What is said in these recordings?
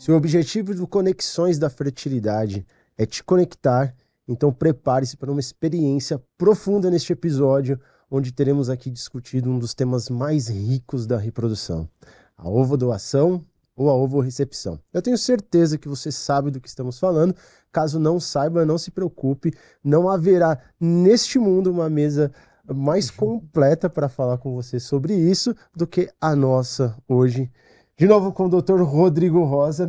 Se o objetivo do Conexões da Fertilidade é te conectar, então prepare-se para uma experiência profunda neste episódio, onde teremos aqui discutido um dos temas mais ricos da reprodução, a ovodoação ou a ovorecepção. Eu tenho certeza que você sabe do que estamos falando. Caso não saiba, não se preocupe, não haverá neste mundo uma mesa mais completa para falar com você sobre isso do que a nossa hoje. De novo com o Dr. Rodrigo Rosa,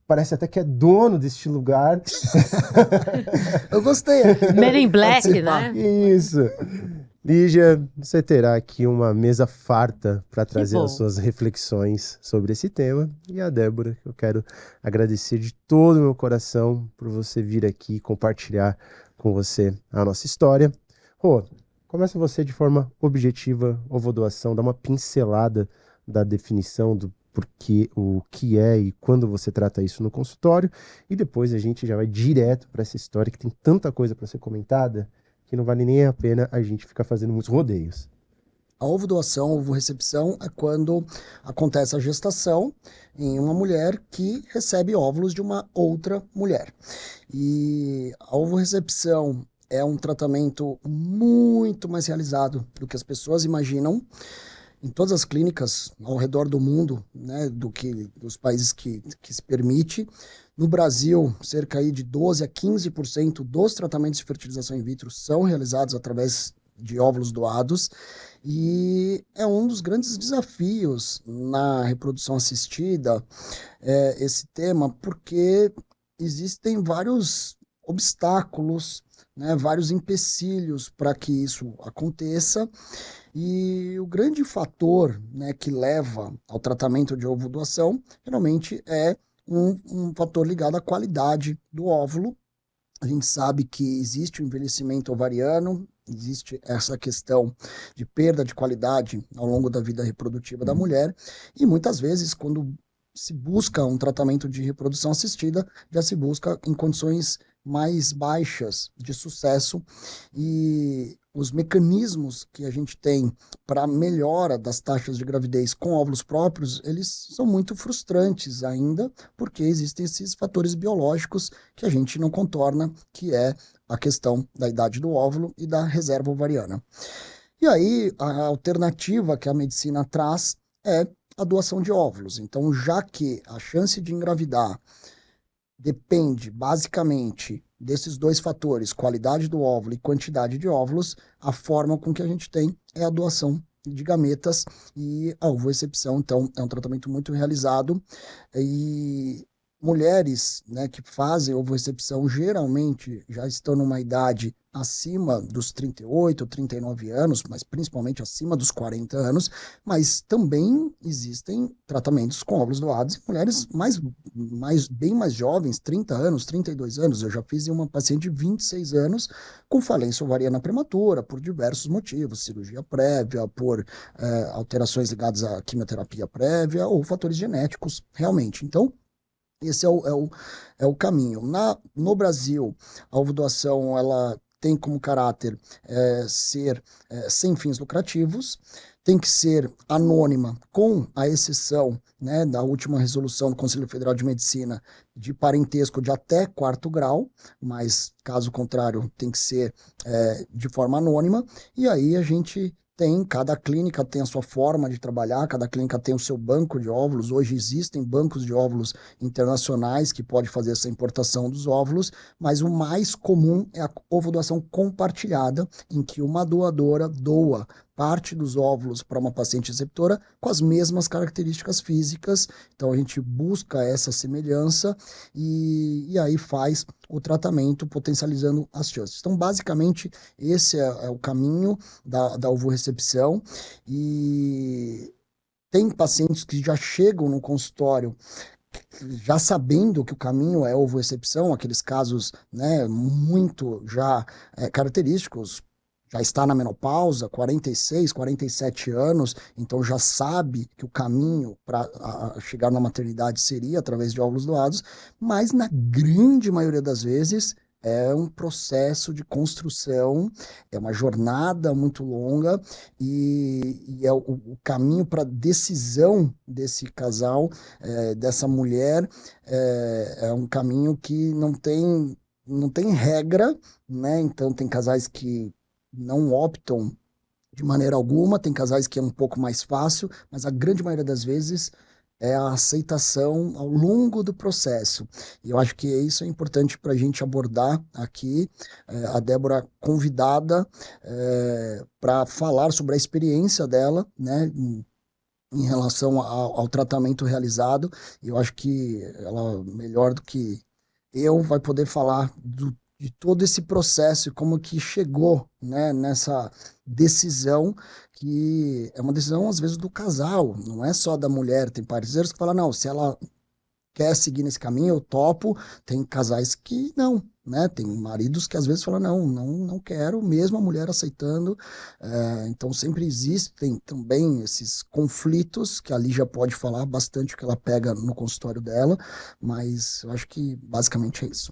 parece até que é dono deste lugar. Eu gostei. Men in Black, né? Isso. Lígia, você terá aqui uma mesa farta para trazer bom. as suas reflexões sobre esse tema. E a Débora, eu quero agradecer de todo o meu coração por você vir aqui compartilhar com você a nossa história. Rô, começa você de forma objetiva, ovodoação, dá uma pincelada da definição do porquê, o que é e quando você trata isso no consultório. E depois a gente já vai direto para essa história que tem tanta coisa para ser comentada que não vale nem a pena a gente ficar fazendo muitos rodeios. A ovodoação, ovorecepção, é quando acontece a gestação em uma mulher que recebe óvulos de uma outra mulher. E a ovorecepção é um tratamento muito mais realizado do que as pessoas imaginam em todas as clínicas ao redor do mundo, né, dos países que se permite. No Brasil, cerca aí de 12 a 15% dos tratamentos de fertilização in vitro são realizados através de óvulos doados, e é um dos grandes desafios na reprodução assistida, esse tema, porque existem vários obstáculos, né, vários empecilhos para que isso aconteça, e o grande fator, né, que leva ao tratamento de ovodoação geralmente é um fator ligado à qualidade do óvulo. A gente sabe que existe o envelhecimento ovariano, existe essa questão de perda de qualidade ao longo da vida reprodutiva da mulher, e muitas vezes, quando se busca um tratamento de reprodução assistida, já se busca em condições mais baixas de sucesso, e os mecanismos que a gente tem para melhora das taxas de gravidez com óvulos próprios, eles são muito frustrantes ainda, porque existem esses fatores biológicos que a gente não contorna, que é a questão da idade do óvulo e da reserva ovariana. E aí, a alternativa que a medicina traz é a doação de óvulos. Então, já que a chance de engravidar depende basicamente desses dois fatores, qualidade do óvulo e quantidade de óvulos, a forma com que a gente tem é a doação de gametas, e a ovorecepção, então, é um tratamento muito realizado, e mulheres, né, que fazem ovorecepção geralmente já estão numa idade acima dos 38, 39 anos, mas principalmente acima dos 40 anos, mas também existem tratamentos com óvulos doados em mulheres bem mais jovens, 30 anos, 32 anos. Eu já fiz em uma paciente de 26 anos com falência ovariana prematura, por diversos motivos, cirurgia prévia, por alterações ligadas à quimioterapia prévia ou fatores genéticos, realmente. Então, esse é o caminho. No Brasil, a ovodoação, ela tem como caráter ser sem fins lucrativos, tem que ser anônima, com a exceção, né, da última resolução do Conselho Federal de Medicina de parentesco de até 4º grau, mas, caso contrário, tem que ser de forma anônima, e aí a gente cada clínica tem a sua forma de trabalhar, cada clínica tem o seu banco de óvulos. Hoje existem bancos de óvulos internacionais que podem fazer essa importação dos óvulos, mas o mais comum é a ovodoação compartilhada, em que uma doadora doa parte dos óvulos para uma paciente receptora com as mesmas características físicas. Então a gente busca essa semelhança e aí faz o tratamento potencializando as chances. Então basicamente esse é o caminho da ovorecepção, e tem pacientes que já chegam no consultório já sabendo que o caminho é ovorecepção, aqueles casos, né, muito já característicos. Já está na menopausa, 46, 47 anos, então já sabe que o caminho para chegar na maternidade seria através de óvulos doados, mas na grande maioria das vezes é um processo de construção, é uma jornada muito longa e é o caminho para a decisão desse casal, dessa mulher, é um caminho que não tem regra, né? Então tem casais que não optam de maneira alguma, tem casais que é um pouco mais fácil, mas a grande maioria das vezes é a aceitação ao longo do processo. E eu acho que isso é importante para a gente abordar aqui. A Débora convidada para falar sobre a experiência dela, né, em relação ao tratamento realizado. E eu acho que ela, melhor do que eu, vai poder falar de todo esse processo e como que chegou, né, nessa decisão, que é uma decisão, às vezes, do casal, não é só da mulher. Tem parceiros que falam, não, se ela quer seguir nesse caminho, eu topo. Tem casais que não, né? Tem maridos que às vezes falam, não quero, mesmo a mulher aceitando. Então sempre existem também esses conflitos, que a Lígia pode falar bastante o que ela pega no consultório dela, mas eu acho que basicamente é isso.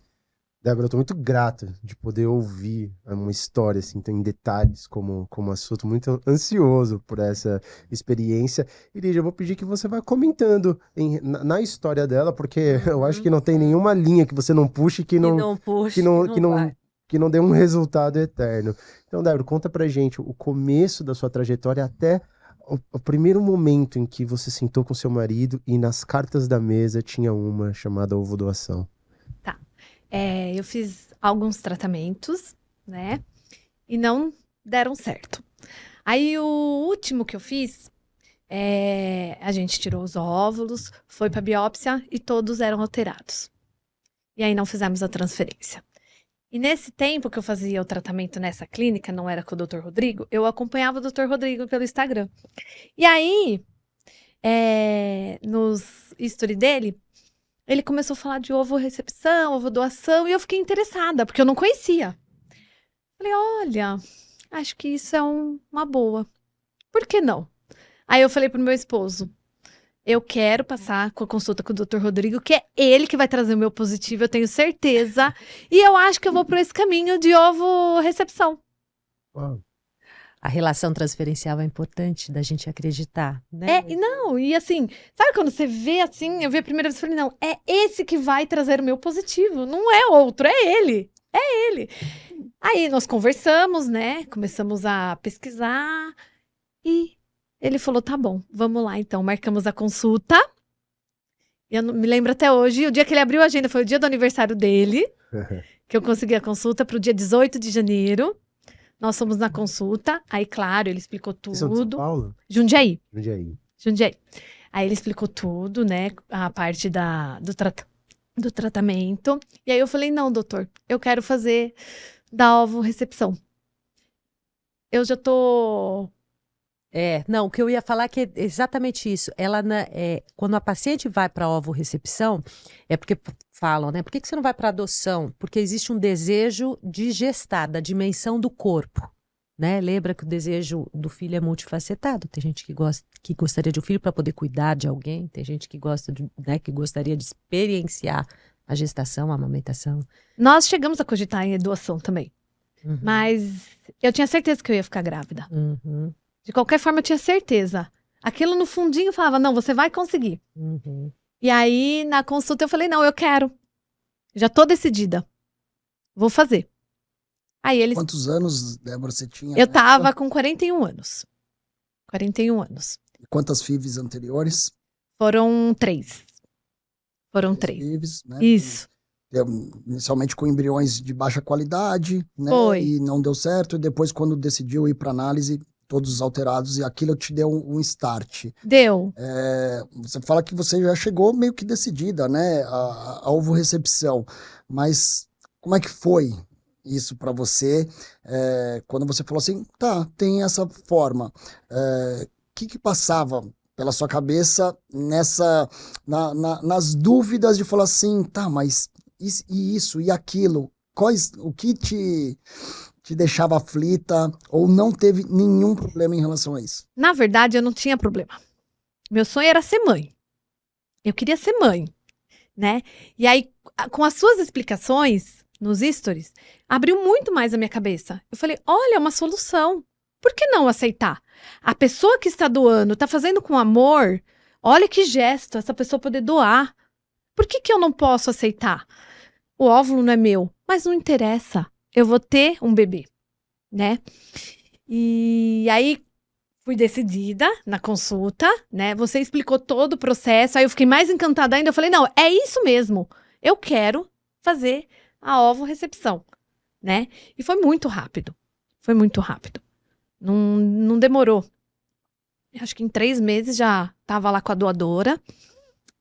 Débora, eu tô muito grato de poder ouvir uma história assim, em detalhes como a sua. Tô muito ansioso por essa experiência. E, Lígia, eu vou pedir que você vá comentando na história dela, porque eu acho que não tem nenhuma linha que você não puxe Que não puxe, vai. que não dê um resultado eterno. Então, Débora, conta pra gente o começo da sua trajetória até o primeiro momento em que você sentou com seu marido e nas cartas da mesa tinha uma chamada ovo doação. Tá. Eu fiz alguns tratamentos, né? E não deram certo. Aí o último que eu fiz, a gente tirou os óvulos, foi para biópsia e todos eram alterados. E aí não fizemos a transferência. E nesse tempo que eu fazia o tratamento nessa clínica, não era com o Dr. Rodrigo, eu acompanhava o Dr. Rodrigo pelo Instagram. E aí, nos history dele, ele começou a falar de ovo recepção, ovo doação, e eu fiquei interessada, porque eu não conhecia. Falei, olha, acho que isso é uma boa. Por que não? Aí eu falei pro meu esposo, eu quero passar com a consulta com o Dr. Rodrigo, que é ele que vai trazer o meu positivo, eu tenho certeza. E eu acho que eu vou por esse caminho de ovo recepção. Uau. A relação transferencial é importante da gente acreditar, né? E assim, sabe quando você vê assim, eu vi a primeira vez e falei, não, é esse que vai trazer o meu positivo, não é outro, é ele. Aí nós conversamos, né, começamos a pesquisar e ele falou, tá bom, vamos lá então, marcamos a consulta. Eu não me lembro até hoje, o dia que ele abriu a agenda foi o dia do aniversário dele, que eu consegui a consulta para o dia 18 de janeiro. Nós fomos na consulta, aí, claro, ele explicou tudo. Vocês são de São Paulo? Jundiaí. Jundiaí. Aí ele explicou tudo, né, a parte do tratamento. E aí eu falei, não, doutor, eu quero fazer da ovo recepção. Eu já tô... Não, o que eu ia falar é que é exatamente isso. Quando a paciente vai para ovo recepção, é porque falam, né? Por que você não vai para adoção? Porque existe um desejo de gestar, da dimensão do corpo, né? Lembra que o desejo do filho é multifacetado. Tem gente que gostaria de um filho para poder cuidar de alguém. Tem gente que que gostaria de experienciar a gestação, a amamentação. Nós chegamos a cogitar em doação também. Uhum. Mas eu tinha certeza que eu ia ficar grávida. Uhum. De qualquer forma, eu tinha certeza. Aquilo no fundinho falava, não, você vai conseguir. Uhum. E aí, na consulta, eu falei, não, eu quero. Já tô decidida. Vou fazer. Aí eles... Quantos anos, Débora, você tinha? Eu tava com 41 anos. 41 anos. Quantas FIVs anteriores? Foram 3. Foram 3. FIVs, né? Isso. Inicialmente com embriões de baixa qualidade, né? Foi. E não deu certo. E depois, quando decidiu ir para análise, todos alterados, e aquilo te deu um start. Deu. Você fala que você já chegou meio que decidida, né? A ovo recepção. Mas como é que foi isso para você? Quando você falou assim, tá, tem essa forma. Que passava pela sua cabeça nas dúvidas de falar assim, tá, mas isso e aquilo? O que te deixava aflita ou não teve nenhum problema em relação a isso? Na verdade, eu não tinha problema. Meu sonho era ser mãe. Eu queria ser mãe, né? E aí, com as suas explicações, nos stories, abriu muito mais a minha cabeça. Eu falei, olha, é uma solução. Por que não aceitar? A pessoa que está doando, está fazendo com amor. Olha que gesto, essa pessoa poder doar. Por que eu não posso aceitar? O óvulo não é meu, mas não interessa. Eu vou ter um bebê, né? E aí fui decidida na consulta, né? Você explicou todo o processo, aí eu fiquei mais encantada ainda. Eu falei, não, é isso mesmo. Eu quero fazer a ovorecepção, né? E foi muito rápido. Foi muito rápido. Não demorou. Acho que em 3 meses já estava lá com a doadora.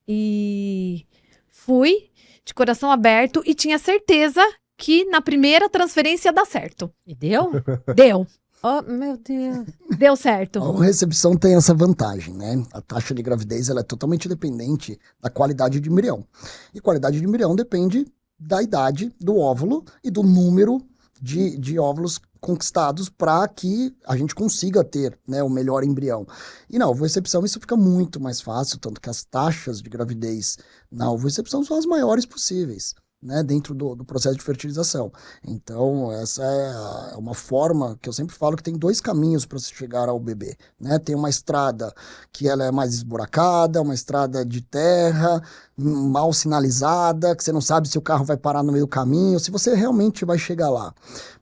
E fui de coração aberto e tinha certeza que na primeira transferência ia dar certo. E deu? Deu. Oh, meu Deus. Deu certo. A recepção tem essa vantagem, né? A taxa de gravidez ela é totalmente dependente da qualidade de embrião. E qualidade de embrião depende da idade do óvulo e do número de óvulos conquistados para que a gente consiga ter, né, o melhor embrião. E na ovorecepção isso fica muito mais fácil, tanto que as taxas de gravidez na ovorecepção são as maiores possíveis, né, dentro do processo de fertilização. Então, essa é uma forma que eu sempre falo que tem 2 caminhos para se chegar ao bebê, né? Tem uma estrada que ela é mais esburacada, uma estrada de terra, mal sinalizada, que você não sabe se o carro vai parar no meio do caminho, se você realmente vai chegar lá.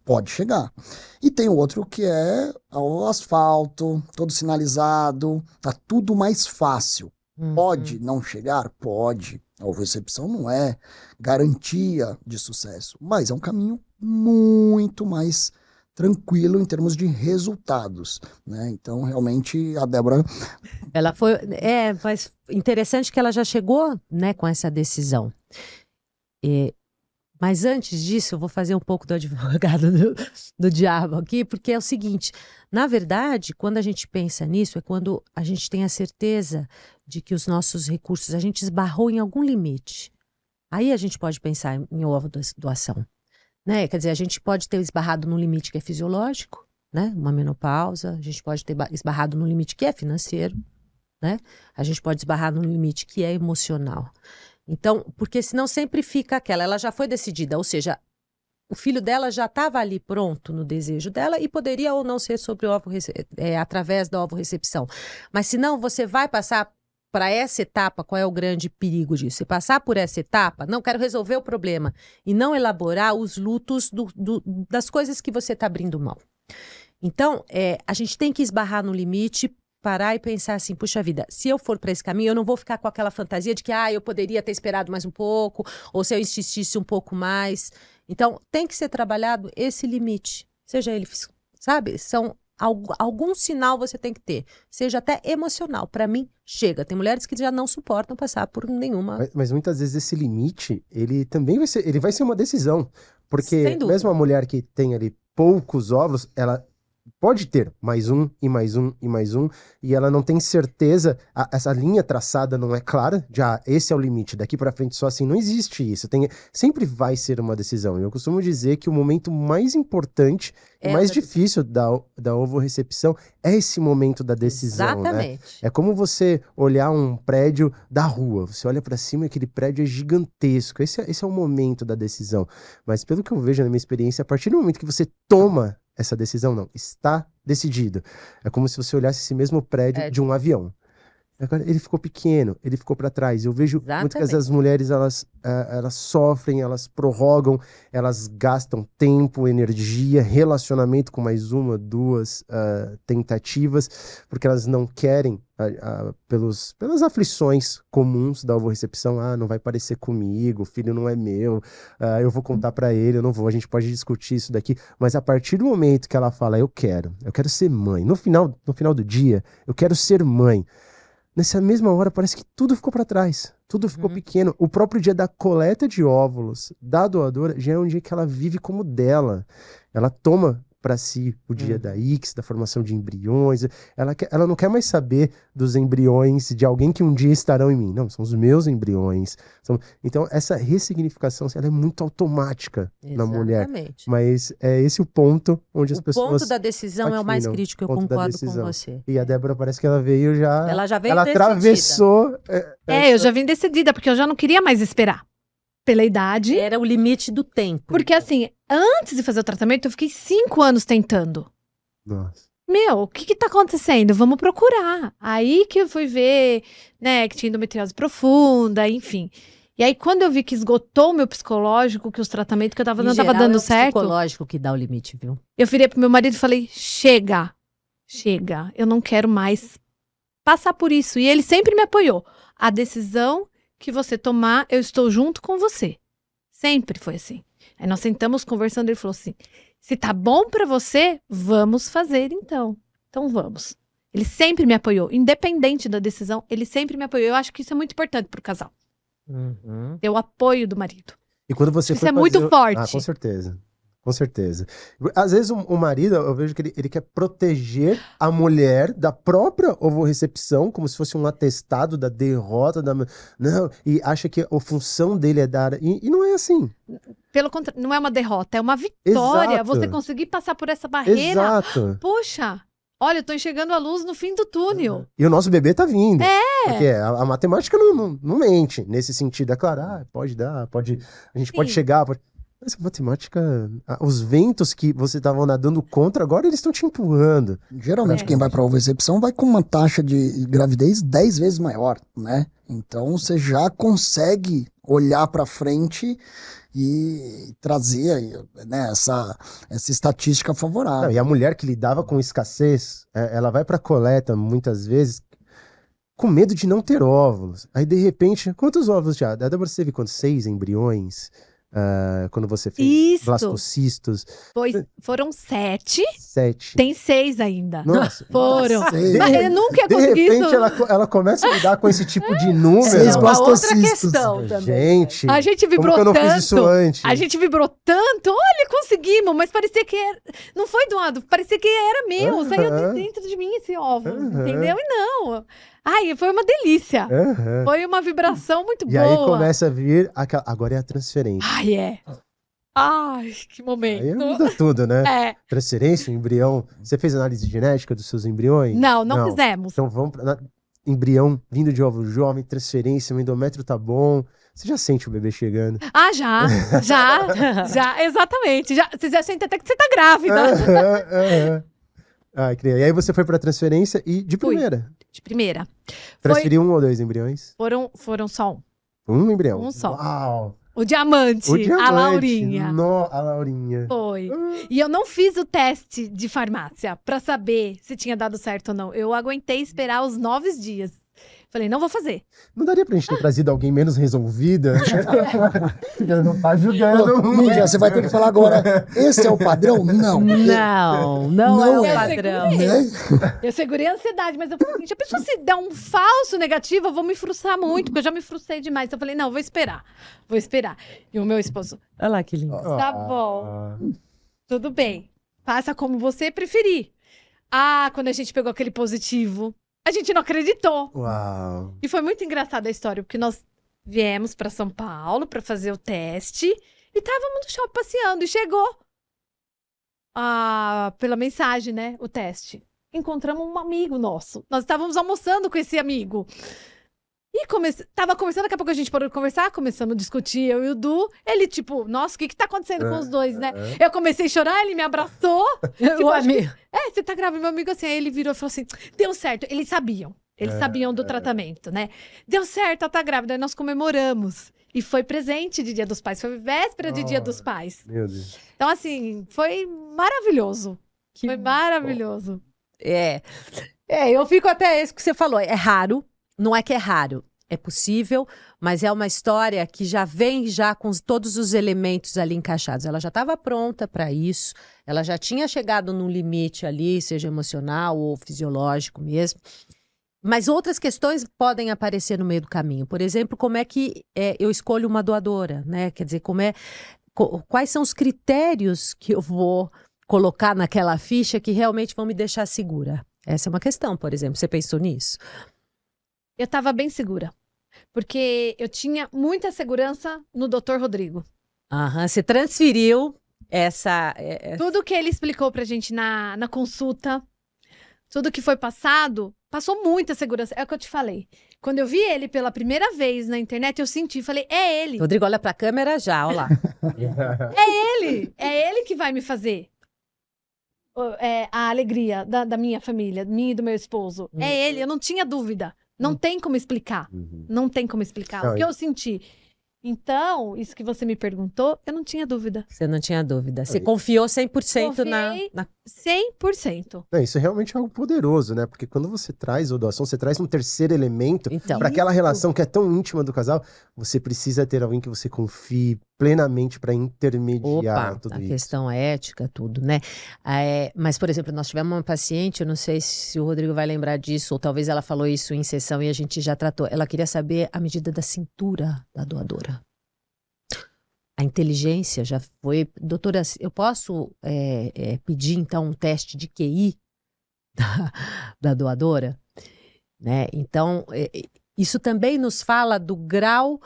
Pode chegar. E tem o outro que é o asfalto, todo sinalizado, tá tudo mais fácil. Pode não chegar? Pode. A ovorecepção não é garantia de sucesso, mas é um caminho muito mais tranquilo em termos de resultados, né? Então, realmente, a Débora... Ela foi... mas interessante que ela já chegou, né, com essa decisão. Mas antes disso, eu vou fazer um pouco do advogado do diabo aqui, porque é o seguinte, na verdade, quando a gente pensa nisso, é quando a gente tem a certeza de que os nossos recursos, a gente esbarrou em algum limite. Aí a gente pode pensar em ovodoação, né? Quer dizer, a gente pode ter esbarrado num limite que é fisiológico, né? Uma menopausa, a gente pode ter esbarrado num limite que é financeiro, né? A gente pode esbarrar num limite que é emocional. Então, porque senão sempre fica ela já foi decidida, ou seja, o filho dela já estava ali pronto no desejo dela e poderia ou não ser sobre através da ovorecepção. Mas se não, você vai passar para essa etapa, qual é o grande perigo disso? Você passar por essa etapa, não quero resolver o problema e não elaborar os lutos das coisas que você está abrindo mão. Então, a gente tem que esbarrar no limite, parar e pensar assim, puxa vida, se eu for para esse caminho, eu não vou ficar com aquela fantasia de que eu poderia ter esperado mais um pouco, ou se eu insistisse um pouco mais. Então, tem que ser trabalhado esse limite, seja ele, sabe, algum sinal você tem que ter, seja até emocional. Para mim, chega. Tem mulheres que já não suportam passar por nenhuma... Mas muitas vezes esse limite, ele também vai ser uma decisão, porque mesmo a mulher que tem ali poucos óvulos, ela pode ter mais um, e mais um, e mais um, e ela não tem certeza, essa linha traçada não é clara, esse é o limite, daqui para frente só assim, não existe isso, sempre vai ser uma decisão. Eu costumo dizer que o momento mais importante, mais difícil da ovorecepção é esse momento da decisão, exatamente, né? É como você olhar um prédio da rua, você olha para cima e aquele prédio é gigantesco, esse é o momento da decisão, mas pelo que eu vejo na minha experiência, a partir do momento que você toma essa decisão, não, está decidido. É como se você olhasse esse mesmo prédio de um avião. Agora, ele ficou pequeno, ele ficou para trás. Eu vejo muitas vezes as mulheres, elas sofrem, elas prorrogam, elas gastam tempo, energia, relacionamento com mais uma, 2 tentativas, porque elas não querem, pelas aflições comuns da ovorecepção, não vai parecer comigo, o filho não é meu, eu vou contar para ele, eu não vou, a gente pode discutir isso daqui, mas a partir do momento que ela fala, eu quero ser mãe, no final do dia, eu quero ser mãe, nessa mesma hora parece que tudo ficou para trás, tudo ficou pequeno. O próprio dia da coleta de óvulos da doadora já é um dia que ela vive como dela. Ela toma para si o dia da ICS, da formação de embriões. Ela não quer mais saber dos embriões de alguém que um dia estarão em mim. Não, são os meus embriões. Então, essa ressignificação ela é muito automática na mulher. Mas é esse o ponto onde as pessoas... O ponto da decisão é o mais crítico, eu concordo com você. E a Débora parece que ela veio já... Ela já veio ela decidida. atravessou... eu já vim decidida, porque eu já não queria mais esperar. pela idade. Era o limite do tempo. Porque assim, antes de fazer o tratamento, eu fiquei 5 anos tentando. Nossa. Meu, o que tá acontecendo? Vamos procurar. Aí que eu fui ver, né, que tinha endometriose profunda, enfim. E aí, quando eu vi que esgotou o meu psicológico, que os tratamentos que eu tava Em não tava geral, dando é o certo, psicológico que dá o limite, viu? eu virei pro meu marido e falei, chega, eu não quero mais passar por isso. E ele sempre me apoiou. A decisão que você tomar, eu estou junto com você. Sempre foi assim. Aí nós sentamos conversando, ele falou assim, se tá bom pra você, vamos fazer então. Então vamos. Ele sempre me apoiou, independente da decisão, ele sempre me apoiou. Eu acho que isso é muito importante pro casal, ter o apoio do marido. E quando você Isso foi é muito fazer forte. Ah, com certeza. Com certeza. Às vezes o marido, eu vejo que ele quer proteger a mulher da própria ovorrecepção, como se fosse um atestado da derrota. Não, e acha que a função dele é dar... E não é assim. Pelo contrário, não é uma derrota, é uma vitória. Exato. Você conseguir passar por essa barreira. Exato. Poxa, olha, eu tô enxergando a luz no fim do túnel. E o nosso bebê tá vindo. É. Porque a matemática não mente nesse sentido. É claro, pode dar, a gente pode Sim. chegar... Mas a matemática, os ventos que você estava nadando contra, agora eles estão te empurrando. Geralmente quem vai para ovorecepção vai com uma taxa de gravidez 10 vezes maior, né? Então você já consegue olhar para frente e trazer, né, essa estatística favorável. Não, e a mulher que lidava com escassez, ela vai para coleta muitas vezes com medo de não ter óvulos. Aí de repente, quantos óvulos já? A Débora teve quantos? 6 embriões? Quando você fez Isso. blastocistos? Foram 7, 7. tem 6 ainda. Nossa. Foram. Sei. Ah, eu nunca ia De conseguir repente isso. ela começa a lidar com esse tipo de número. Seis É uma outra blastocistos. questão também. Gente, A gente como vibrou que eu não tanto. fiz isso antes? A gente vibrou tanto. Olha, conseguimos, mas parecia que não foi doado, parecia que era meu. Saiu de Aham. dentro de mim esse óvulo, Aham. entendeu? E não. Ai, foi uma delícia. Aham. Foi uma vibração muito E boa. aí começa a vir aquela... Agora é a transferência. Ai, é. Ai, que momento. Aí muda tudo, né? É. Transferência, embrião. Você fez análise genética dos seus embriões? Não fizemos. Então vamos para embrião vindo de óvulo jovem, transferência, o endométrio tá bom. Você já sente o bebê chegando? Ah, já, exatamente. Você já sente até que você tá grávida. Aham, aham. Ai, e aí você foi pra transferência e de Fui. primeira. De primeira. Transferiu 1 ou 2 embriões? Foram só Um embrião. Um só. Uau! o diamante, O diamante. a Laurinha. A Laurinha. Foi. E eu não fiz o teste de farmácia pra saber se tinha dado certo ou não. Eu aguentei esperar os 9 dias. Falei, não vou fazer. Não daria pra gente ter trazido alguém menos resolvida? Ela não tá julgando Ô, muito. Ninja, você vai ter que falar agora, esse é o padrão? Não. Não é o Não é. padrão. Né? Eu segurei a ansiedade, mas eu falei, gente, a pessoa se der um falso negativo, eu vou me frustrar muito, porque eu já me frustrei demais. Então eu falei, não, vou esperar. E o meu esposo, Olha lá que lindo. tá bom, tudo bem. Faça como você preferir. Ah, quando a gente pegou aquele positivo, a gente não acreditou. Uau. E foi muito engraçada a história, porque nós viemos para São Paulo para fazer o teste e estávamos no shopping passeando e chegou pela mensagem, né, o teste. Encontramos um amigo nosso. Nós estávamos almoçando com esse amigo. E tava conversando, daqui a pouco a gente parou de conversar, começamos a discutir, eu e o Du. Ele, tipo, nossa, o que tá acontecendo com os dois, né? Eu comecei a chorar, ele me abraçou. O amigo. Você tá grávida, meu amigo, assim. Aí ele virou e falou assim, deu certo. Eles sabiam do tratamento, né? Deu certo, ela tá grávida. Aí nós comemoramos. E foi presente de Dia dos Pais, foi véspera de Dia dos Pais. Meu Deus. Então, assim, foi maravilhoso. Que Foi maravilhoso. Eu fico até isso que você falou. É raro, não é que é raro, é possível, mas é uma história que já vem já com todos os elementos ali encaixados. Ela já estava pronta para isso, ela já tinha chegado num limite ali, seja emocional ou fisiológico mesmo. Mas outras questões podem aparecer no meio do caminho. Por exemplo, como é que eu escolho uma doadora, né? Quer dizer, quais são os critérios que eu vou colocar naquela ficha que realmente vão me deixar segura? Essa é uma questão, por exemplo. Você pensou nisso? Eu estava bem segura. Porque eu tinha muita segurança no Dr. Rodrigo. Aham, você transferiu essa... Tudo que ele explicou pra gente na consulta, tudo que foi passado, passou muita segurança. É o que eu te falei. Quando eu vi ele pela primeira vez na internet, eu senti, falei, é ele. Rodrigo, olha pra câmera já, olha lá. É ele que vai me fazer a alegria da minha família, minha e do meu esposo. É ele, eu não tinha dúvida. Não tem como explicar. Não tem como explicar. Não, O que eu senti. Então, isso que você me perguntou, eu não tinha dúvida. Você não tinha dúvida. Você confiou 100% Confiei 100%. Não, isso é realmente algo poderoso, né? Porque quando você traz a doação, você traz um terceiro elemento Então. para aquela relação que é tão íntima do casal, você precisa ter alguém que você confie plenamente para intermediar Opa, tudo a isso. questão ética, tudo, né? Mas, por exemplo, nós tivemos uma paciente, eu não sei se o Rodrigo vai lembrar disso, ou talvez ela falou isso em sessão e a gente já tratou. Ela queria saber a medida da cintura da doadora. A inteligência já foi... Doutora, eu posso pedir, então, um teste de QI da doadora? Né? Então... Isso também nos fala do grau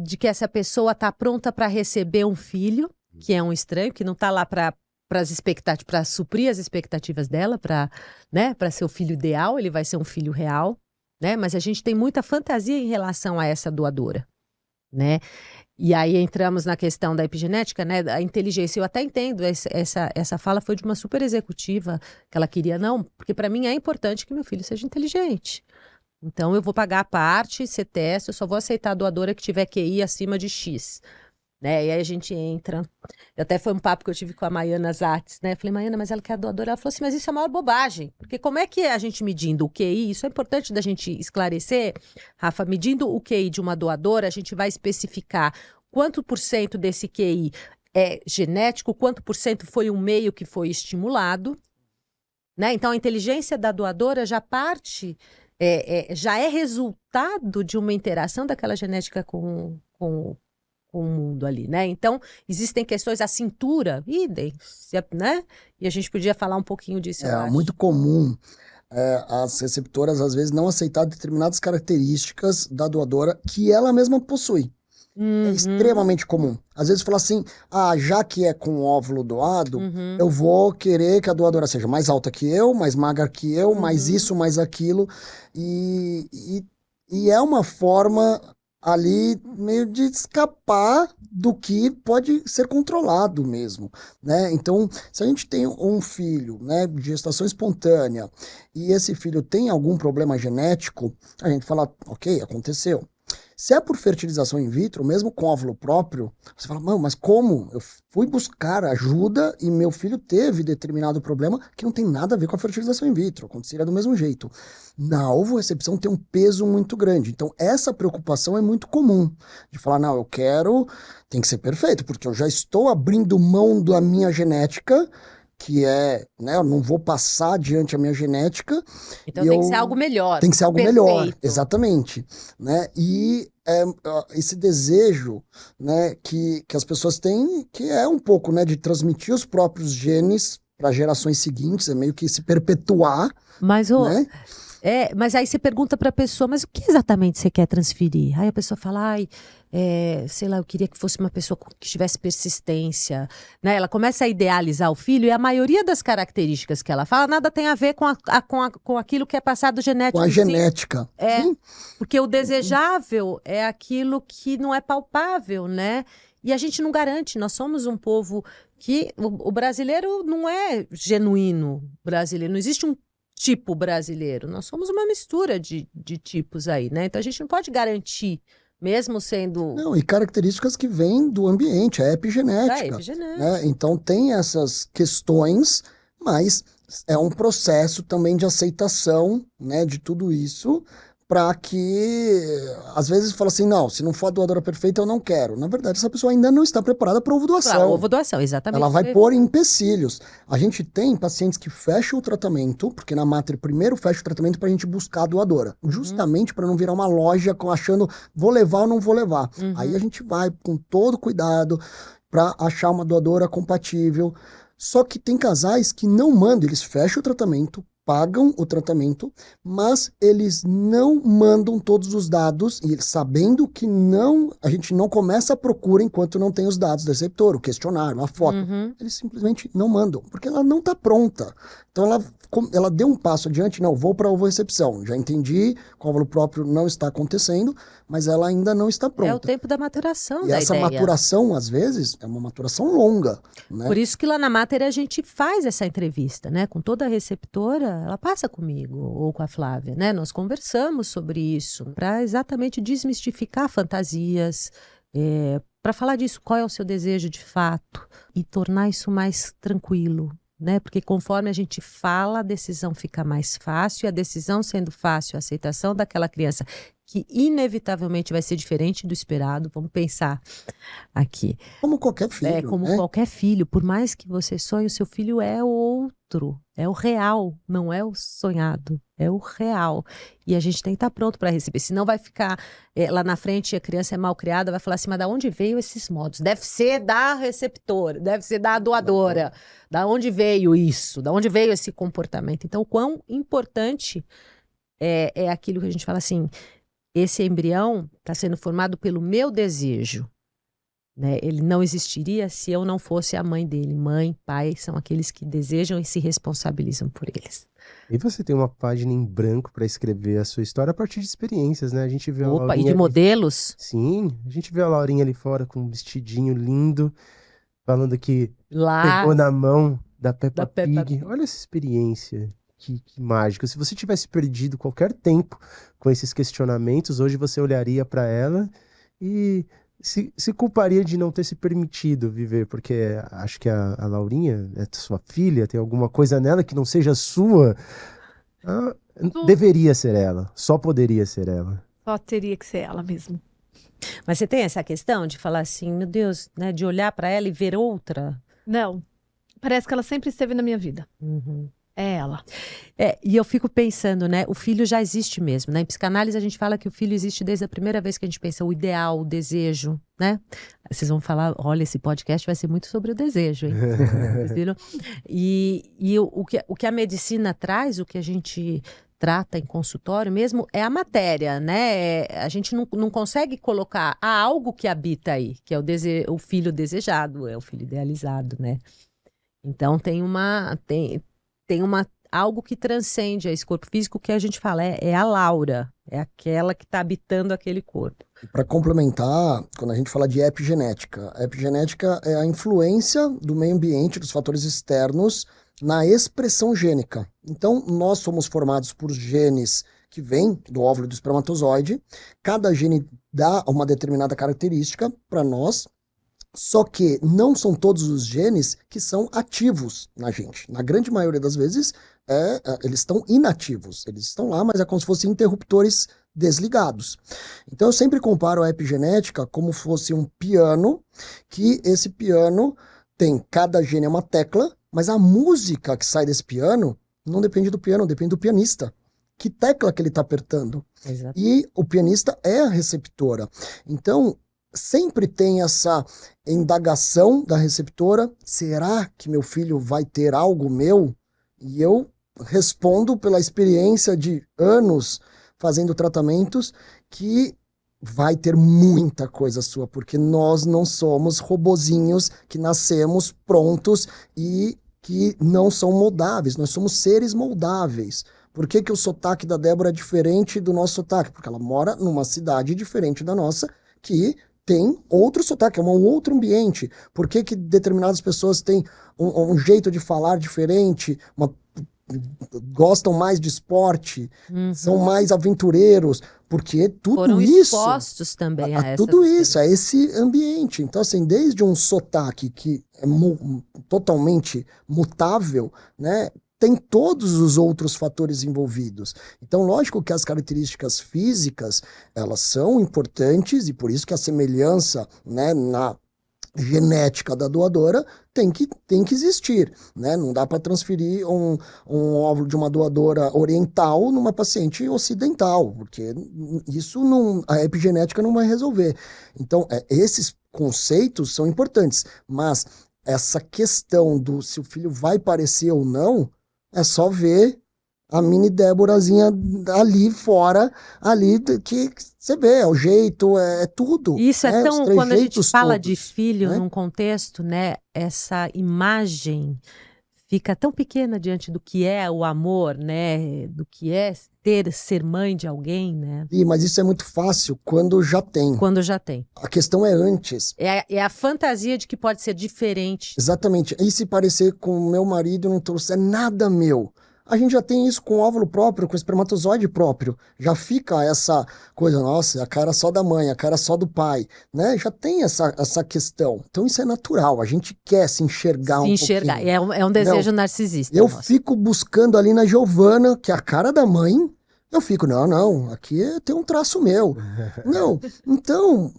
de que essa pessoa está pronta para receber um filho, que é um estranho, que não está lá para suprir as expectativas dela, para ser o filho ideal, ele vai ser um filho real, né? Mas a gente tem muita fantasia em relação a essa doadora, né? E aí entramos na questão da epigenética, né? A inteligência. Eu até entendo, essa fala foi de uma super executiva, que ela queria, não, porque para mim é importante que meu filho seja inteligente. Então, eu vou pagar a parte, você testa, eu só vou aceitar a doadora que tiver QI acima de X. Né? E aí a gente entra. Até foi um papo que eu tive com a Maiana Zatz, né? Eu falei, Maiana, mas ela quer a doadora. Ela falou assim, mas isso é a maior bobagem. Porque como é que a gente medindo o QI, isso é importante da gente esclarecer, Rafa, medindo o QI de uma doadora, a gente vai especificar quanto por cento desse QI é genético, quanto por cento foi um meio que foi estimulado. Né? Então, a inteligência da doadora já parte... já é resultado de uma interação daquela genética com o mundo ali, né? Então, existem questões, a cintura, idem, né? E a gente podia falar um pouquinho disso, eu acho. Muito comum as receptoras, às vezes, não aceitar determinadas características da doadora que ela mesma possui. É extremamente comum. Às vezes fala assim, já que é com óvulo doado, eu vou querer que a doadora seja mais alta que eu, mais magra que eu, mais isso, mais aquilo. E é uma forma ali meio de escapar do que pode ser controlado mesmo, né? Então, se a gente tem um filho, né, de gestação espontânea, e esse filho tem algum problema genético, a gente fala, ok, aconteceu. Se é por fertilização in vitro, mesmo com óvulo próprio, você fala, mas como? Eu fui buscar ajuda e meu filho teve determinado problema que não tem nada a ver com a fertilização in vitro, aconteceria do mesmo jeito. Na ovorecepção tem um peso muito grande, então essa preocupação é muito comum, de falar, não, eu quero, tem que ser perfeito, porque eu já estou abrindo mão da minha genética, que é, né, eu não vou passar adiante a minha genética. Então tem que ser algo melhor. Tem que ser algo perfeito. Melhor, exatamente. Né? E esse desejo, né, que as pessoas têm, que é um pouco, né, de transmitir os próprios genes para gerações seguintes, é meio que se perpetuar. Mas, né? Mas aí você pergunta para a pessoa, mas o que exatamente você quer transferir? Aí a pessoa fala, sei lá, eu queria que fosse uma pessoa que tivesse persistência, né? Ela começa a idealizar o filho e a maioria das características que ela fala nada tem a ver com aquilo que é passado genético. Com a genética. Sim. Porque o desejável é aquilo que não é palpável, né? E a gente não garante, nós somos um povo que... O brasileiro não é genuíno brasileiro, não existe um tipo brasileiro. Nós somos uma mistura de tipos aí, né? Então a gente não pode garantir, mesmo sendo... Não, e características que vêm do ambiente, a epigenética. Né? Então tem essas questões, mas é um processo também de aceitação, né, de tudo isso, para que, às vezes, fala assim, não, se não for a doadora perfeita, eu não quero. Na verdade, essa pessoa ainda não está preparada para ovodoação. Para ovodoação, exatamente. Ela vai pôr empecilhos. A gente tem pacientes que fecham o tratamento, porque na Mater primeiro fecha o tratamento para a gente buscar a doadora. Justamente para não virar uma loja achando, vou levar ou não vou levar. Aí a gente vai com todo cuidado para achar uma doadora compatível. Só que tem casais que não mandam, eles fecham o tratamento, pagam o tratamento, mas eles não mandam todos os dados, e eles sabendo que a gente não começa a procura enquanto não tem os dados do receptor, o questionário, a foto. Eles simplesmente não mandam, porque ela não está pronta. Então ela deu um passo adiante, não, vou para a ovorecepção, já entendi que o óvulo próprio não está acontecendo, mas ela ainda não está pronta. É o tempo da maturação E da essa ideia. maturação, às vezes, é uma maturação longa, né? Por isso que lá na Mater a gente faz essa entrevista, né? Com toda a receptora, ela passa comigo ou com a Flávia, né? Nós conversamos sobre isso para exatamente desmistificar fantasias, para falar disso, qual é o seu desejo de fato e tornar isso mais tranquilo, né? Porque conforme a gente fala, a decisão fica mais fácil, e a decisão sendo fácil, a aceitação daquela criança, que inevitavelmente vai ser diferente do esperado, vamos pensar aqui. Como qualquer filho, Como né? qualquer filho, por mais que você sonhe, o seu filho é outro, é o real, não é o sonhado, é o real. E a gente tem que estar pronto para receber, senão vai ficar lá na frente, a criança é mal criada, vai falar assim, mas da onde veio esses modos? Deve ser da receptora, deve ser da doadora, da onde veio isso, da onde veio esse comportamento. Então, o quão importante é aquilo que a gente fala assim, esse embrião está sendo formado pelo meu desejo, né? Ele não existiria se eu não fosse a mãe dele. Mãe, pai, são aqueles que desejam e se responsabilizam por eles. E você tem uma página em branco para escrever a sua história a partir de experiências, né? A gente vê a Opa, e Laurinha de ali... modelos? Sim, a gente vê a Laurinha ali fora com um vestidinho lindo, falando que Lá, pegou na mão da da Peppa Peppa Pig. Olha essa experiência, que mágica. Se você tivesse perdido qualquer tempo com esses questionamentos, hoje você olharia para ela e se culparia de não ter se permitido viver, porque acho que a Laurinha é sua filha, tem alguma coisa nela que não seja sua. Ah, deveria ser ela, só poderia ser ela. Só teria que ser ela mesmo. Mas você tem essa questão de falar assim, meu Deus, né, de olhar para ela e ver outra? Não. Parece que ela sempre esteve na minha vida. É ela. E eu fico pensando, né? O filho já existe mesmo, né? Em psicanálise a gente fala que o filho existe desde a primeira vez que a gente pensa o ideal, o desejo, né? Vocês vão falar, olha, esse podcast vai ser muito sobre o desejo, hein? Vocês viram? E o que a medicina traz, o que a gente trata em consultório mesmo, é a matéria, né? A gente não consegue colocar algo que habita aí, que é o filho desejado, é o filho idealizado, né? Então tem algo que transcende esse corpo físico que a gente fala, é a Laura, é aquela que está habitando aquele corpo. Para complementar, quando a gente fala de epigenética, a epigenética é a influência do meio ambiente, dos fatores externos, na expressão gênica. Então, nós somos formados por genes que vêm do óvulo e do espermatozoide, cada gene dá uma determinada característica para nós, só que não são todos os genes que são ativos na gente. Na grande maioria das vezes, eles estão inativos. Eles estão lá, mas é como se fossem interruptores desligados. Então, eu sempre comparo a epigenética como fosse um piano, que esse piano tem, cada gene é uma tecla, mas a música que sai desse piano não depende do piano, depende do pianista. Que tecla que ele está apertando? Exato. E o pianista é a receptora. Então, sempre tem essa indagação da receptora, será que meu filho vai ter algo meu? E eu respondo pela experiência de anos fazendo tratamentos que vai ter muita coisa sua, porque nós não somos robozinhos que nascemos prontos e que não são moldáveis, nós somos seres moldáveis. Por que o sotaque da Débora é diferente do nosso sotaque? Porque ela mora numa cidade diferente da nossa, que tem outro sotaque, é um outro ambiente. Por que determinadas pessoas têm um jeito de falar diferente, gostam mais de esporte, são mais aventureiros? Porque tudo Foram isso... expostos também a tudo essas isso, a esse ambiente. Então, assim, desde um sotaque que é totalmente mutável, né? Tem todos os outros fatores envolvidos. Então, lógico que as características físicas, elas são importantes, e por isso que a semelhança, né, na genética da doadora tem que existir, né? Não dá para transferir um óvulo de uma doadora oriental numa paciente ocidental, porque isso não, a epigenética não vai resolver. Então, esses conceitos são importantes, mas essa questão do se o filho vai parecer ou não, é só ver a mini Déborazinha ali fora, ali que você vê, é o jeito, é tudo. Isso é né? Os tão, quando a gente trejeitos fala de todos, filho né? num contexto, né, essa imagem fica tão pequena diante do que é o amor, né, do que é ser mãe de alguém, né, Ih, mas isso é muito fácil quando já tem. quando já tem. A questão é antes. É a fantasia de que pode ser diferente. Exatamente. E se parecer com o meu marido e não trouxer nada meu? A gente já tem isso com óvulo próprio, com espermatozoide próprio. Já fica essa coisa, nossa, a cara só da mãe, a cara só do pai, né? Já tem essa questão. Então isso é natural, a gente quer se enxergar Se um enxergar. pouquinho. É um desejo narcisista Eu nosso. fico buscando ali na Giovana, que é a cara da mãe, eu fico, não, aqui tem um traço meu. Não, então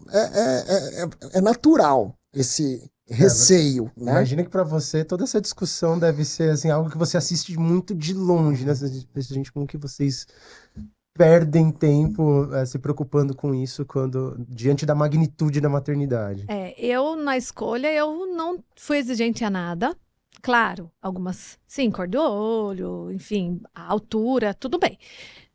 é natural esse receio, né? Imagina que pra você toda essa discussão deve ser assim, algo que você assiste muito de longe, né? Gente, como que vocês perdem tempo se preocupando com isso quando diante da magnitude da maternidade. Eu na escolha, eu não fui exigente a nada. Claro, algumas, sim, cor do olho, enfim, a altura, tudo bem.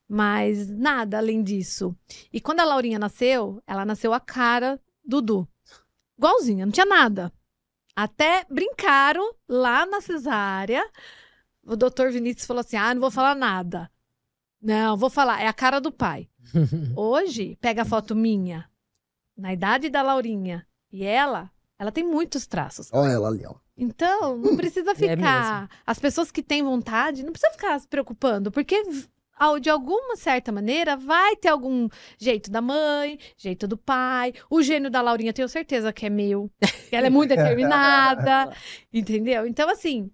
Mas nada além disso. E quando a Laurinha nasceu, ela nasceu a cara do Dudu. Igualzinha, não tinha nada. Até brincaram lá na cesárea. O doutor Vinícius falou assim: não vou falar nada. Não, vou falar, é a cara do pai. Hoje, pega a foto minha, na idade da Laurinha, e ela tem muitos traços. Olha ela ali, ó. Então, não precisa ficar. As pessoas que têm vontade, não precisa ficar se preocupando, porque de alguma certa maneira vai ter algum jeito da mãe, jeito do pai. O gênio da Laurinha, tenho certeza que é meu. Que ela é muito determinada, entendeu? Então, assim,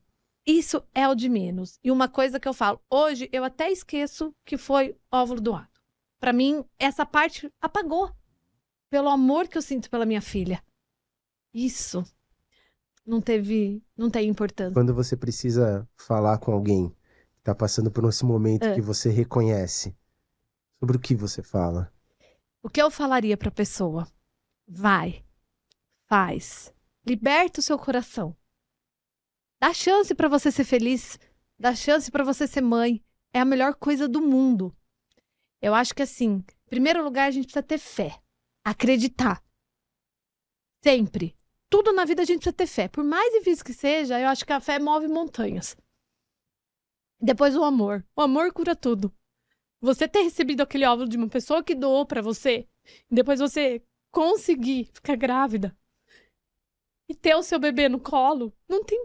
isso é o de menos. E uma coisa que eu falo, hoje eu até esqueço que foi óvulo doado. Pra mim, essa parte apagou. Pelo amor que eu sinto pela minha filha. Isso não tem importância. Quando você precisa falar com alguém que tá passando por esse momento que você reconhece, sobre o que você fala? O que eu falaria pra pessoa? Vai, faz, liberta o seu coração. Dá chance pra você ser feliz, dá chance pra você ser mãe. É a melhor coisa do mundo. Eu acho que assim, em primeiro lugar, a gente precisa ter fé, acreditar. Sempre. Tudo na vida a gente precisa ter fé. Por mais difícil que seja, eu acho que a fé move montanhas. Depois o amor. O amor cura tudo. Você ter recebido aquele óvulo de uma pessoa que doou pra você, e depois você conseguir ficar grávida e ter o seu bebê no colo, não tem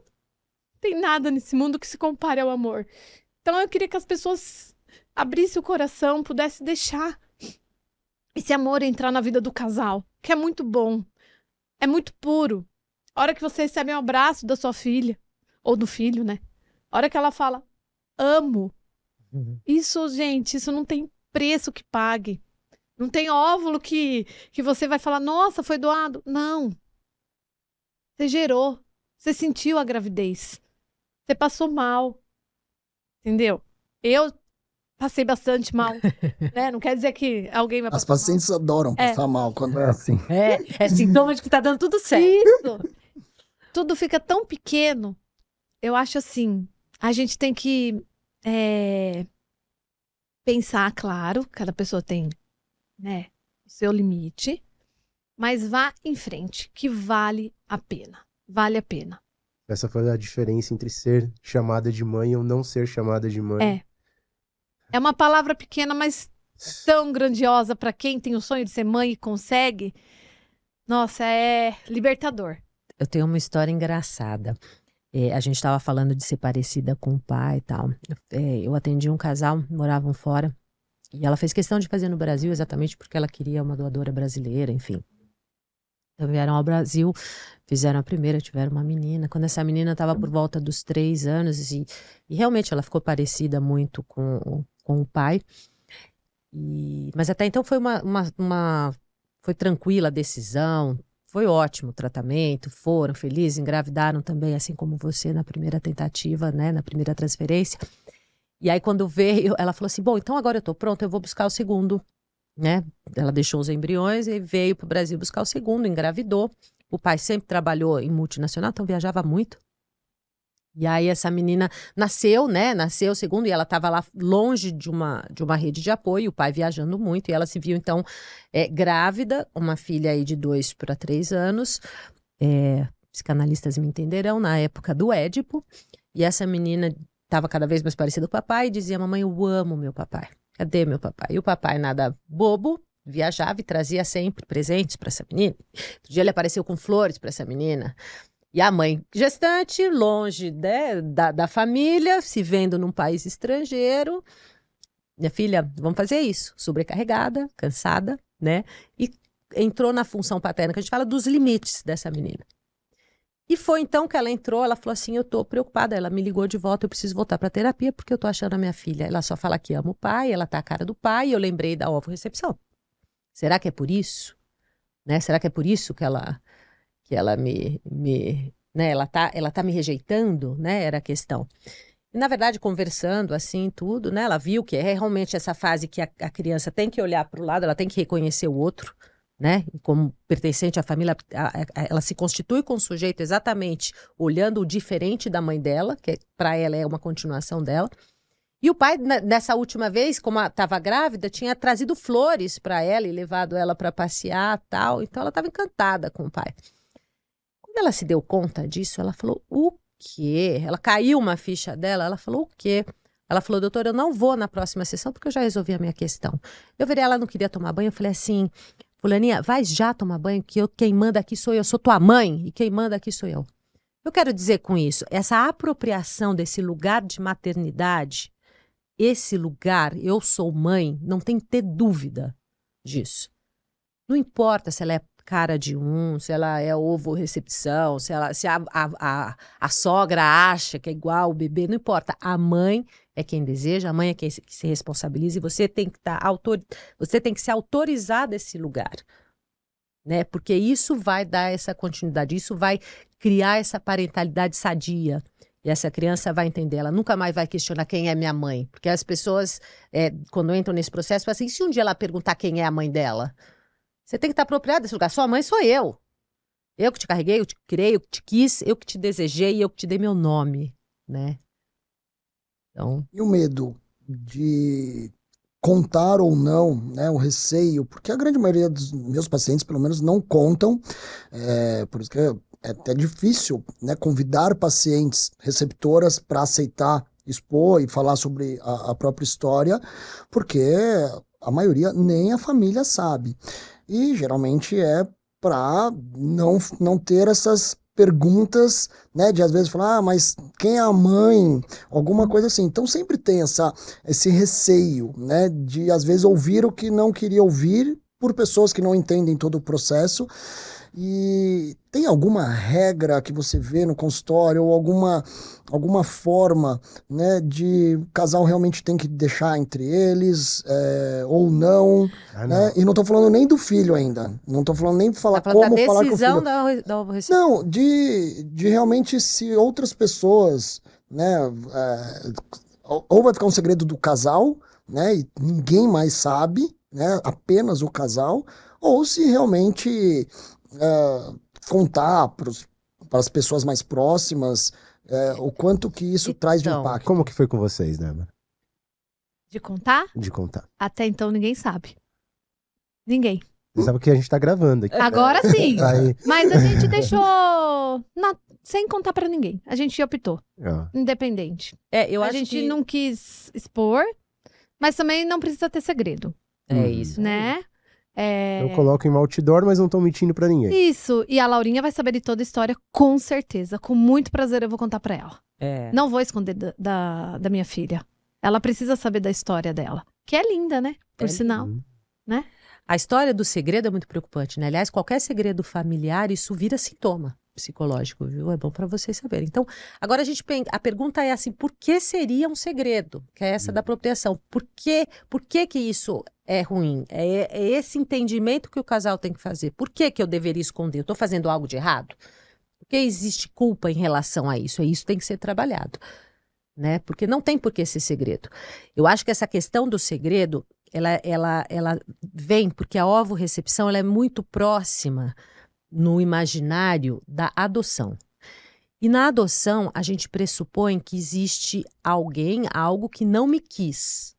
nada nesse mundo que se compare ao amor. Então eu queria que as pessoas abrissem o coração, pudessem deixar esse amor entrar na vida do casal, que é muito bom. É muito puro. A hora que você recebe um abraço da sua filha, ou do filho, né? A hora que ela fala, amo. Isso, gente, isso não tem preço que pague. Não tem óvulo que você vai falar, nossa, foi doado. Não. Você gerou. Você sentiu a gravidez. Você passou mal. Entendeu? Eu passei bastante mal. Né? Não quer dizer que alguém vai As passar mal. pacientes adoram passar mal quando é assim. É sintoma de que tá dando tudo certo. Isso. Tudo fica tão pequeno. Eu acho assim, a gente tem que pensar, claro, cada pessoa tem, né, o seu limite, mas vá em frente, que vale a pena. Vale a pena. Essa foi a diferença entre ser chamada de mãe ou não ser chamada de mãe. É uma palavra pequena, mas tão grandiosa para quem tem o sonho de ser mãe e consegue. Nossa, é libertador. Eu tenho uma história engraçada. A gente estava falando de ser parecida com o pai e tal. Eu atendi um casal, moravam fora, e ela fez questão de fazer no Brasil exatamente porque ela queria uma doadora brasileira, enfim. Então vieram ao Brasil, fizeram a primeira, tiveram uma menina. Quando essa menina estava por volta dos 3 anos, e realmente ela ficou parecida muito com o pai. Mas até então foi foi tranquila a decisão. Foi ótimo o tratamento, foram felizes, engravidaram também, assim como você, na primeira tentativa, né, na primeira transferência. E aí, quando veio, ela falou assim, bom, então agora eu tô pronta, eu vou buscar o segundo, né? Ela deixou os embriões e veio pro Brasil buscar o segundo, engravidou. O pai sempre trabalhou em multinacional, então viajava muito. E aí essa menina nasceu, né? Nasceu segundo, e ela estava lá longe de uma rede de apoio, o pai viajando muito, e ela se viu então grávida, uma filha aí de 2 para 3 anos. Psicanalistas me entenderão, na época do Édipo, e essa menina estava cada vez mais parecida com o papai e dizia: mamãe, eu amo meu papai. Cadê meu papai? E o papai, nada bobo, viajava e trazia sempre presentes para essa menina. Outro dia ele apareceu com flores para essa menina. E a mãe gestante, longe, né, da família, se vendo num país estrangeiro. Minha filha, vamos fazer isso. Sobrecarregada, cansada, né? E entrou na função paterna, que a gente fala dos limites dessa menina. E foi então que ela entrou, ela falou assim: eu tô preocupada. Ela me ligou de volta, eu preciso voltar pra terapia, porque eu tô achando a minha filha. Ela só fala que ama o pai, ela tá a cara do pai, e eu lembrei da ovo-recepção. Será que é por isso? Né? Será que é por isso que ela né, ela tá me rejeitando, né, era a questão. E, na verdade, conversando assim, tudo, né, ela viu que é realmente essa fase que a criança tem que olhar para o lado, ela tem que reconhecer o outro, né, e como pertencente à família, ela se constitui com o sujeito exatamente olhando o diferente da mãe dela, que para ela é uma continuação dela. E o pai, nessa última vez, como estava grávida, tinha trazido flores para ela e levado ela para passear, tal, então ela estava encantada com o pai. Quando ela se deu conta disso, ela falou: o quê? Ela caiu uma ficha dela, ela falou: o quê? Ela falou: doutor, eu não vou na próxima sessão porque eu já resolvi a minha questão. Eu virei, ela não queria tomar banho, eu falei assim: fulaninha, vai já tomar banho, que quem manda aqui sou eu, sou tua mãe, e quem manda aqui sou eu. Eu quero dizer com isso, essa apropriação desse lugar de maternidade, esse lugar, eu sou mãe, não tem que ter dúvida disso. Não importa se ela é cara de se ela é ovo-recepção, se a sogra acha que é igual o bebê, não importa. A mãe é quem deseja, a mãe é quem se responsabiliza, e você tem que você tem que se autorizar desse lugar, né? Porque isso vai dar essa continuidade, isso vai criar essa parentalidade sadia. E essa criança vai entender, ela nunca mais vai questionar quem é minha mãe. Porque as pessoas, quando entram nesse processo, falam assim: se um dia ela perguntar quem é a mãe dela? Você tem que estar apropriado desse lugar. Sua mãe sou eu. Eu que te carreguei, eu que te criei, eu que te quis, eu que te desejei, eu que te dei meu nome, né? Então... E o medo de contar ou não, né, o receio, porque a grande maioria dos meus pacientes, pelo menos, não contam, por isso que é até difícil, né, convidar pacientes receptoras para aceitar expor e falar sobre a própria história, porque a maioria nem a família sabe. E geralmente é para não ter essas perguntas, né, de às vezes falar: mas quem é a mãe? Alguma coisa assim. Então sempre tem esse receio, né, de às vezes ouvir o que não queria ouvir por pessoas que não entendem todo o processo. E tem alguma regra que você vê no consultório, ou alguma forma, né, de o casal realmente tem que deixar entre eles, ou não, né? E não tô falando nem do filho ainda, não tô falando nem de falar como falar com o filho. Da ovo-recepção. Não, de realmente, se outras pessoas, né, ou vai ficar um segredo do casal, né, e ninguém mais sabe, né, apenas o casal, ou se realmente contar para as pessoas mais próximas o quanto que isso traz de impacto. Como que foi com vocês, Débora? De contar? De contar. Até então ninguém sabe. Ninguém. Você sabe que a gente tá gravando aqui. Agora sim. Aí... Mas a gente deixou sem contar pra ninguém. A gente optou. Independente. Eu a acho gente que... não quis expor, mas também não precisa ter segredo. É isso. Né? Eu coloco em outdoor, mas não tô mentindo pra ninguém. Isso. E a Laurinha vai saber de toda a história, com certeza. Com muito prazer eu vou contar pra ela. Não vou esconder da minha filha. Ela precisa saber da história dela. Que é linda, né? Por sinal. Né? A história do segredo é muito preocupante, né? Aliás, qualquer segredo familiar, isso vira sintoma psicológico, viu? É bom para vocês saberem. Então, agora a pergunta é assim: por que seria um segredo? Que é essa da apropriação. Por que que isso é ruim? É esse entendimento que o casal tem que fazer. Por que que eu deveria esconder? Eu estou fazendo algo de errado? Por que existe culpa em relação a isso? E isso tem que ser trabalhado, né? Porque não tem por que ser segredo. Eu acho que essa questão do segredo, ela vem porque a ovo-recepção ela é muito próxima no imaginário da adoção. E na adoção, a gente pressupõe que existe alguém, algo que não me quis.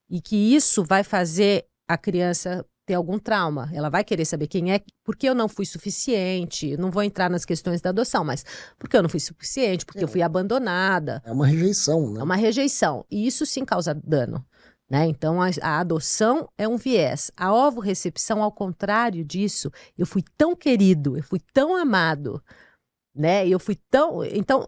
E que isso vai fazer a criança ter algum trauma. Ela vai querer saber quem é, porque eu não fui suficiente. Não vou entrar nas questões da adoção, mas porque eu não fui suficiente, porque eu fui abandonada. É uma rejeição, né? É uma rejeição. E isso sim causa dano. Né? Então, a adoção é um viés. A ovorecepção, ao contrário disso, eu fui tão querido, eu fui tão amado, né? Eu fui tão... Então,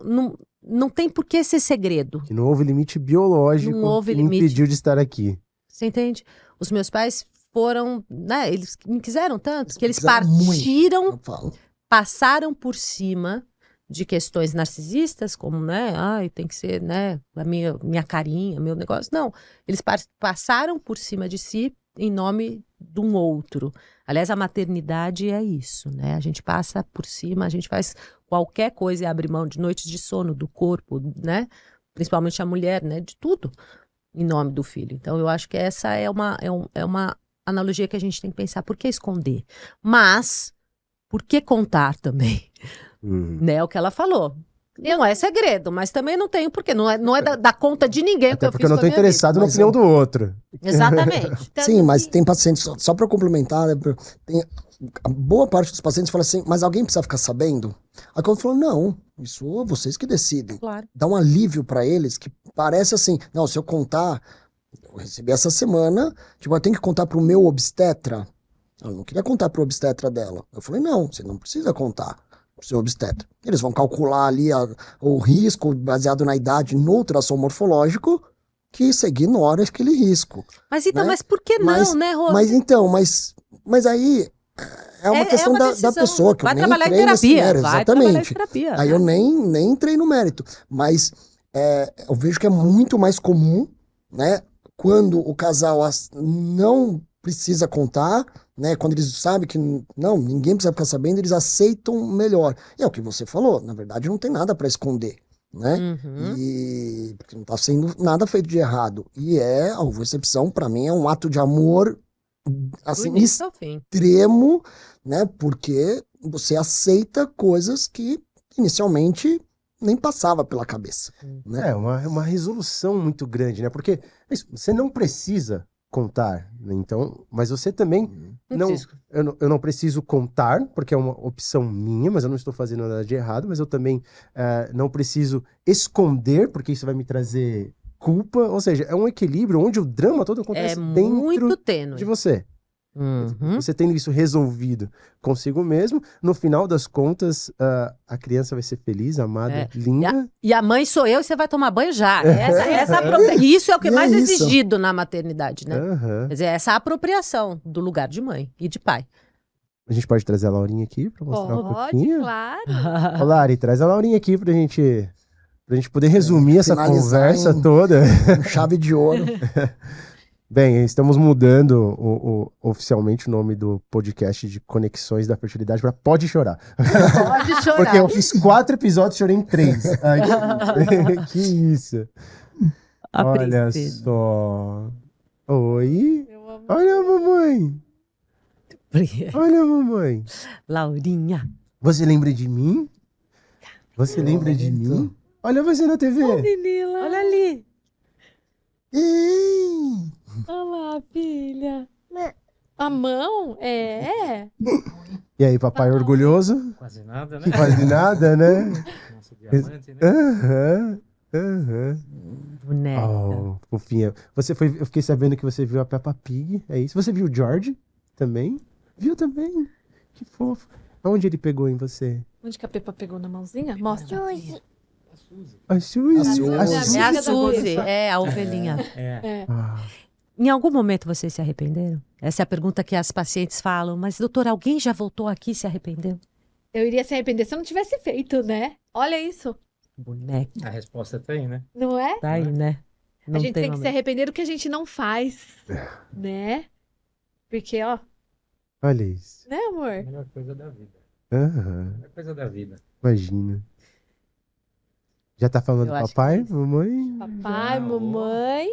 não tem por que ser segredo. Que não houve limite biológico Não houve que me limite. impediu de estar aqui. Você entende? Os meus pais foram... Né? Eles me quiseram tanto que eles quiseram muito. partiram, Eu falo. passaram por cima de questões narcisistas, como, né, ai, tem que ser, né, a minha carinha, meu negócio. Não, eles passaram por cima de si em nome de um outro. Aliás, a maternidade é isso, né? A gente passa por cima, a gente faz qualquer coisa e abre mão de noites de sono, do corpo, né? Principalmente a mulher, né? De tudo em nome do filho. Então, eu acho que essa é uma analogia que a gente tem que pensar. Por que esconder? Mas, por que contar também? Né, o que ela falou. Não é segredo, mas também não tenho porquê. Não é da conta de ninguém o que Até eu porque fiz eu não com a estou minha interessado na Mas opinião do outro. Exatamente. Sim, mas tem pacientes, só para complementar, né, a boa parte dos pacientes fala assim, mas alguém precisa ficar sabendo? Aí quando falou, não, isso vocês que decidem. Claro. Dá um alívio para eles, que parece assim, não, se eu contar, eu recebi essa semana, tipo, eu tenho que contar pro meu obstetra. Ela não queria contar pro obstetra dela. Eu falei, não, você não precisa contar pro seu obstetra. Eles vão calcular ali o risco baseado na idade no ultrassom morfológico, que você ignora aquele risco. Mas então, né? mas por que não, né, Rô? Mas aí é uma questão uma da decisão. pessoa, que vai eu nem trabalhar em entrei nesse terapia. mérito, Vai trabalhar em exatamente. terapia. Aí eu nem entrei no mérito. Mas eu vejo que é muito mais comum, né? Quando o casal não precisa contar, né? Quando eles sabem que não, ninguém precisa ficar sabendo, eles aceitam melhor. E é o que você falou, na verdade não tem nada para esconder, né? Uhum. E porque não tá sendo nada feito de errado. E a ovorecepção, para mim, é um ato de amor assim, Do início ao fim. extremo, né? Porque você aceita coisas que inicialmente nem passava pela cabeça, né? É uma resolução muito grande, né? Porque você não precisa contar, né? Então, mas você também eu não preciso contar, porque é uma opção minha, mas eu não estou fazendo nada de errado, mas eu também não preciso esconder, porque isso vai me trazer culpa, ou seja, é um equilíbrio onde o drama todo acontece muito dentro tênue. de você. Uhum. Você tendo isso resolvido consigo mesmo, no final das contas, a criança vai ser feliz, amada, linda. E a mãe sou eu e você vai tomar banho já. Isso é o que é mais exigido na maternidade, né? Uhum. Quer dizer, essa apropriação do lugar de mãe e de pai. A gente pode trazer a Laurinha aqui pra mostrar um pouquinho? Claro. Ô, Lari, traz a Laurinha aqui pra gente poder resumir essa finalizar conversa toda. Com chave de ouro. Bem, estamos mudando oficialmente o nome do podcast de Conexões da Fertilidade para Pode Chorar. Pode chorar. Porque eu fiz 4 episódios e chorei em 3. Ai, que isso. Olha só. Oi. Olha a mamãe. Olha a mamãe. Laurinha. Você lembra de mim? Você lembra de mim? Olha você na TV. Olha ali. Olha lá, filha. A mão? É. E aí, papai orgulhoso? Quase nada, né? Quase nada, né? Nosso diamante, né? Aham. Boneca. Oh, fofinha. Eu fiquei sabendo que você viu a Peppa Pig, é isso? Você viu o George também? Viu também? Que fofo. Aonde ele pegou em você? Onde que a Peppa pegou na mãozinha? Mostra. A Suzy. Suzy. É a da Suzy, é a ovelhinha. Em algum momento vocês se arrependeram? Essa é a pergunta que as pacientes falam. Mas, doutor, alguém já voltou aqui e se arrependeu? Eu iria se arrepender se eu não tivesse feito, né? Olha isso. Boneca. A resposta tá aí, né? Não é? Tá aí, né? A gente tem que se arrepender do que a gente não faz, né? Porque, ó, Olha isso. né, amor? A melhor coisa da vida. Aham. A melhor coisa da vida. Imagina. Já tá falando Eu acho papai, que mamãe? Papai, Já, mamãe,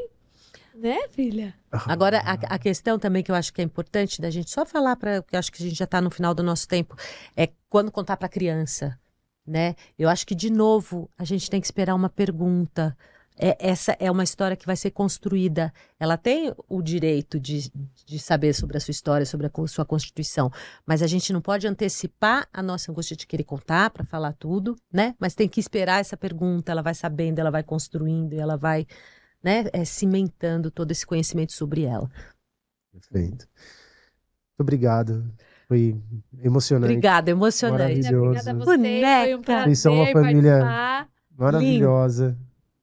né, filha? Agora, a questão também que eu acho que é importante da gente só falar, porque eu acho que a gente já está no final do nosso tempo, é quando contar para a criança. né? Eu acho que, de novo, a gente tem que esperar uma pergunta. Essa é uma história que vai ser construída. Ela tem o direito de saber sobre a sua história, sobre a sua constituição, mas a gente não pode antecipar a nossa angústia de querer contar para falar tudo, né? Mas tem que esperar essa pergunta, ela vai sabendo, ela vai construindo, e ela vai, né, cimentando todo esse conhecimento sobre ela. Perfeito. Muito obrigado. Foi emocionante. Obrigada, emocionante. Maravilhoso. Obrigada a você. Foi um Boneca. prazer Vocês são uma família participar. maravilhosa.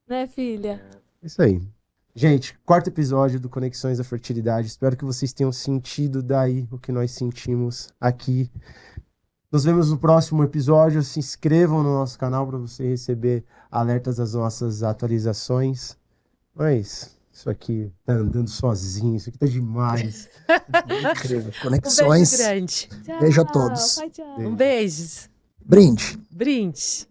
Né, filha? É isso aí. Gente, 4º episódio do Conexões da Fertilidade. Espero que vocês tenham sentido daí o que nós sentimos aqui. Nos vemos no próximo episódio. Se inscrevam no nosso canal para você receber alertas das nossas atualizações. Mas isso aqui tá andando sozinho. Isso aqui tá demais. Incrível. Conexões. Um beijo grande. Tchau. Beijo a todos. Pai, tchau. Um beijo. Brinde. Brinde.